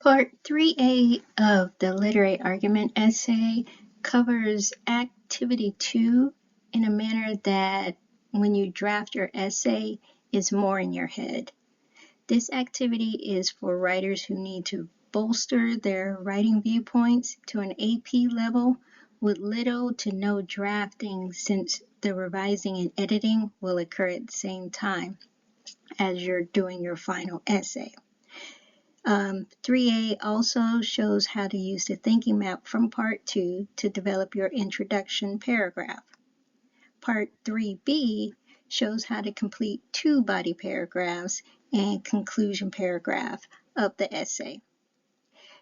Part 3a of the literary argument essay covers activity 2 in a manner that when you draft your essay is more in your head. This activity is for writers who need to bolster their writing viewpoints to an AP level with little to no drafting, since the revising and editing will occur at the same time as you're doing your final essay. 3a also shows how to use the thinking map from Part 2 to develop your introduction paragraph. Part 3b shows how to complete 2 body paragraphs and conclusion paragraph of the essay.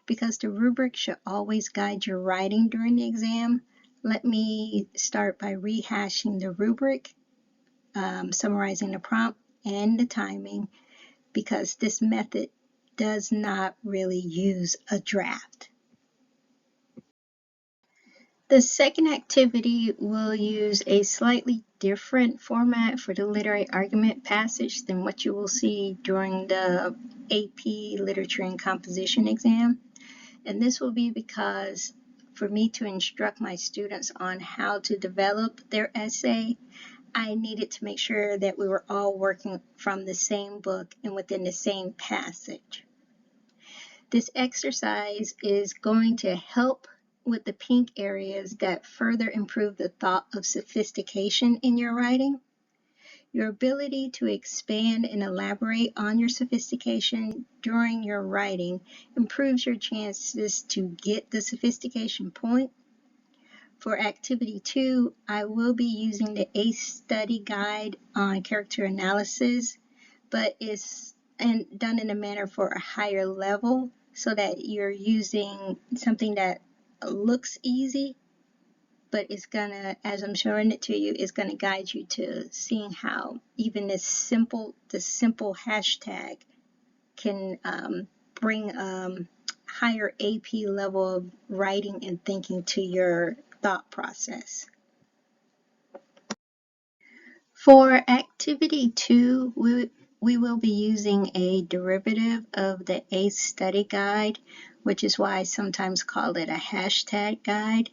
Because the rubric should always guide your writing during the exam, let me start by rehashing the rubric, summarizing the prompt and the timing, because this method does not really use a draft. The second activity will use a slightly different format for the literary argument passage than what you will see during the AP Literature and Composition exam. And this will be because for me to instruct my students on how to develop their essay, I needed to make sure that we were all working from the same book and within the same passage. This exercise is going to help with the pink areas that further improve the thought of sophistication in your writing. Your ability to expand and elaborate on your sophistication during your writing improves your chances to get the sophistication point. For activity 2, I will be using the ACE study guide on character analysis, but it's done in a manner for a higher level, so that you're using something that looks easy, but it's gonna, as I'm showing it to you, is gonna guide you to seeing how even the simple hashtag can bring higher AP level of writing and thinking to your thought process. For activity 2, we will be using a derivative of the ACE study guide, which is why I sometimes call it a hashtag guide.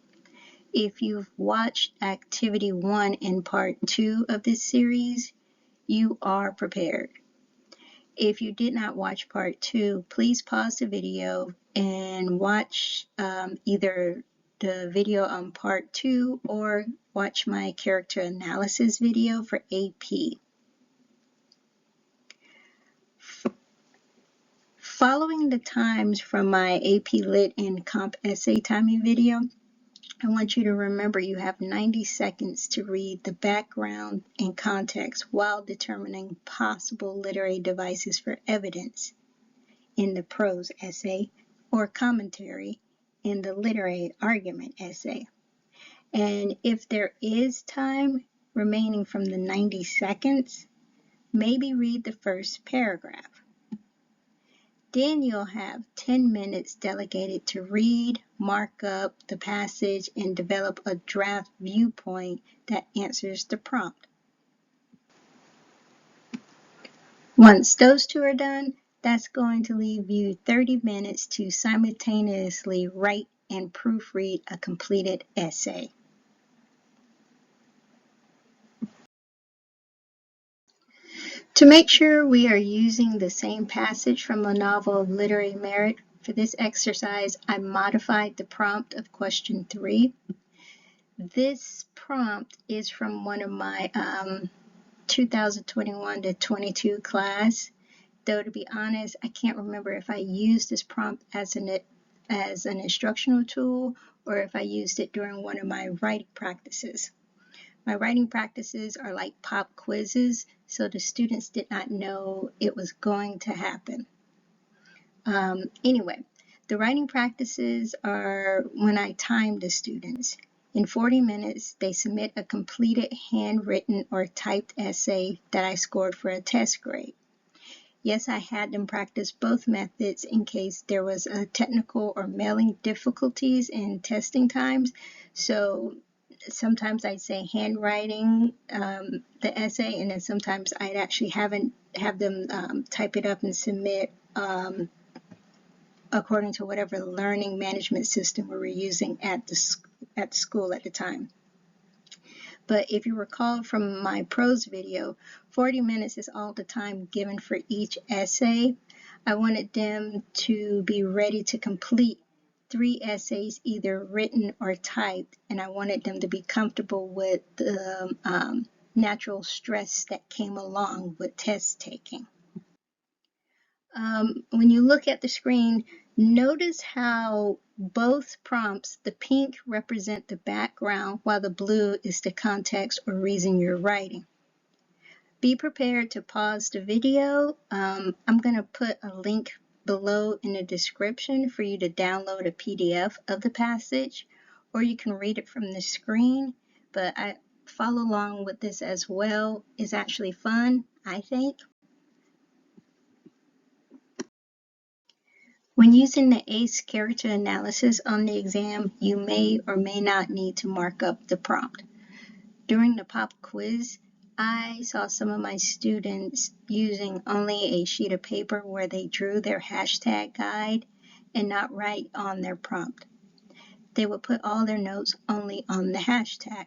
If you've watched activity 1 in part 2 of this series, you are prepared. If you did not watch part 2, please pause the video and watch either the video on part 2 or watch my character analysis video for AP. Following the times from my AP Lit and Comp Essay timing video, I want you to remember you have 90 seconds to read the background and context while determining possible literary devices for evidence in the prose essay or commentary in the literary argument essay. And if there is time remaining from the 90 seconds, maybe read the first paragraph. Then you'll have 10 minutes delegated to read, mark up the passage, and develop a draft viewpoint that answers the prompt. Once those 2 are done, that's going to leave you 30 minutes to simultaneously write and proofread a completed essay. To make sure we are using the same passage from the novel of literary merit, for this exercise, I modified the prompt of question 3. This prompt is from one of my 2021 to 22 class, though to be honest, I can't remember if I used this prompt as an instructional tool or if I used it during one of my writing practices. My writing practices are like pop quizzes, so the students did not know it was going to happen. Anyway, the writing practices are when I time the students. In 40 minutes, they submit a completed handwritten or typed essay that I scored for a test grade. Yes, I had them practice both methods in case there was a technical or mailing difficulties in testing times. So sometimes I'd say handwriting the essay, and then sometimes I'd actually have them type it up and submit according to whatever learning management system we were using at the school at the time. But if you recall from my prose video, 40 minutes is all the time given for each essay. I wanted them to be ready to complete 3 essays, either written or typed, and I wanted them to be comfortable with the natural stress that came along with test taking. When you look at the screen, notice how both prompts, the pink represent the background while the blue is the context or reason you're writing. Be prepared to pause the video. I'm going to put a link below in the description for you to download a PDF of the passage, or you can read it from the screen, but I follow along with this as well. It's actually fun, I think. When using the ACE character analysis on the exam, you may or may not need to mark up the prompt. During the pop quiz, I saw some of my students using only a sheet of paper where they drew their hashtag guide and not write on their prompt. They would put all their notes only on the hashtag.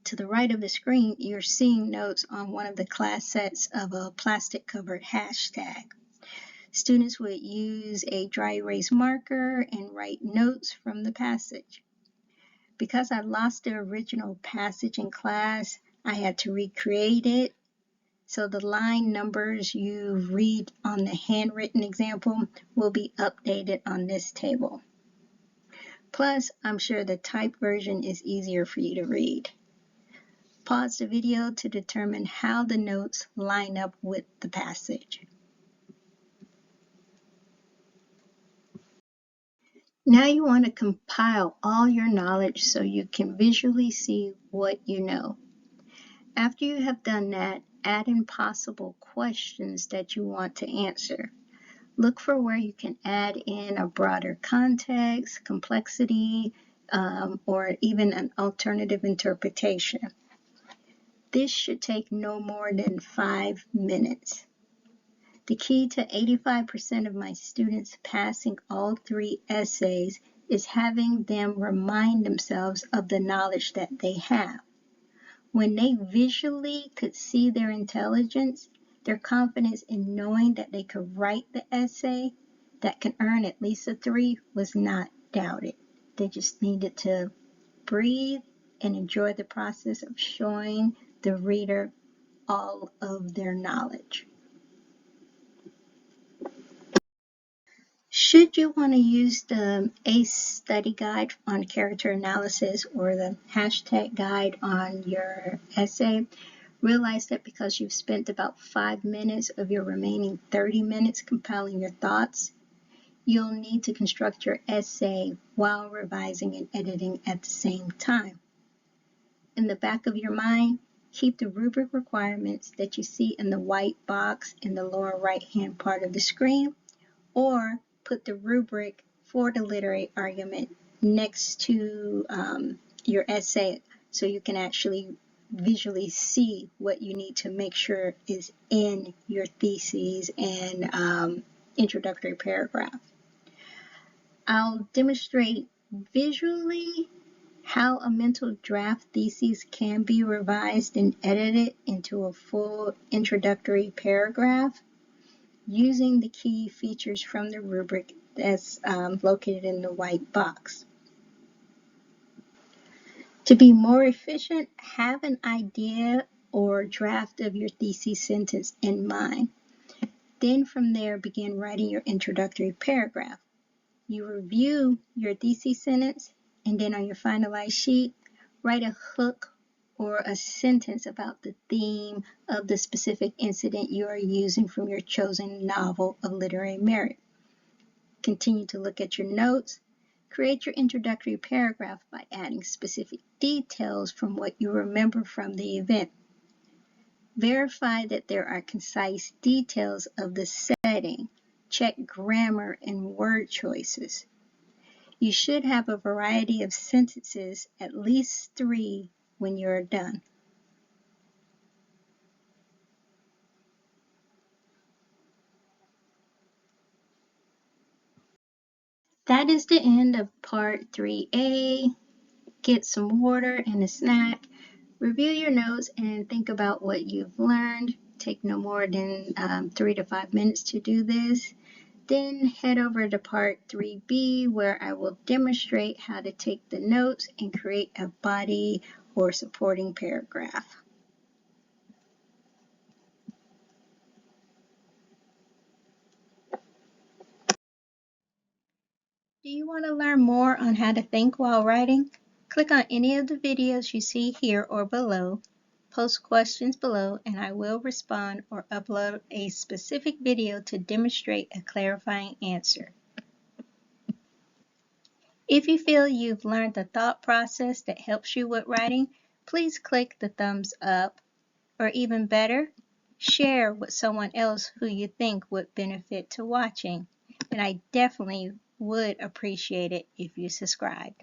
To the right of the screen, you're seeing notes on one of the class sets of a plastic covered hashtag. Students would use a dry erase marker and write notes from the passage. Because I lost the original passage in class, I had to recreate it. So the line numbers you read on the handwritten example will be updated on this table. Plus, I'm sure the typed version is easier for you to read. Pause the video to determine how the notes line up with the passage. Now you want to compile all your knowledge so you can visually see what you know. After you have done that, add in possible questions that you want to answer. Look for where you can add in a broader context, complexity, or even an alternative interpretation. This should take no more than 5 minutes. The key to 85% of my students passing all 3 essays is having them remind themselves of the knowledge that they have. When they visually could see their intelligence, their confidence in knowing that they could write the essay that can earn at least a 3 was not doubted. They just needed to breathe and enjoy the process of showing the reader all of their knowledge. Should you want to use the ACE study guide on character analysis or the hashtag guide on your essay, realize that because you've spent about 5 minutes of your remaining 30 minutes compiling your thoughts, you'll need to construct your essay while revising and editing at the same time. In the back of your mind, keep the rubric requirements that you see in the white box in the lower right-hand part of the screen, or put the rubric for the literary argument next to your essay so you can actually visually see what you need to make sure is in your theses and introductory paragraph. I'll demonstrate visually how a mental draft thesis can be revised and edited into a full introductory paragraph using the key features from the rubric that's located in the white box. To be more efficient, have an idea or draft of your thesis sentence in mind. Then from there, begin writing your introductory paragraph. You review your thesis sentence, and then on your finalized sheet, write a hook or a sentence about the theme of the specific incident you are using from your chosen novel of literary merit. Continue to look at your notes. Create your introductory paragraph by adding specific details from what you remember from the event. Verify that there are concise details of the setting. Check grammar and word choices. You should have a variety of sentences, at least 3, when you're done. That is the end of part 3A. Get some water and a snack. Review your notes and think about what you've learned. Take no more than 3 to 5 minutes to do this. Then head over to part 3B where I will demonstrate how to take the notes and create a body or supporting paragraph. Do you want to learn more on how to think while writing? Click on any of the videos you see here or below. Post questions below and I will respond or upload a specific video to demonstrate a clarifying answer. If you feel you've learned the thought process that helps you with writing, please click the thumbs up, or even better, share with someone else who you think would benefit to watching. And I definitely would appreciate it if you subscribed.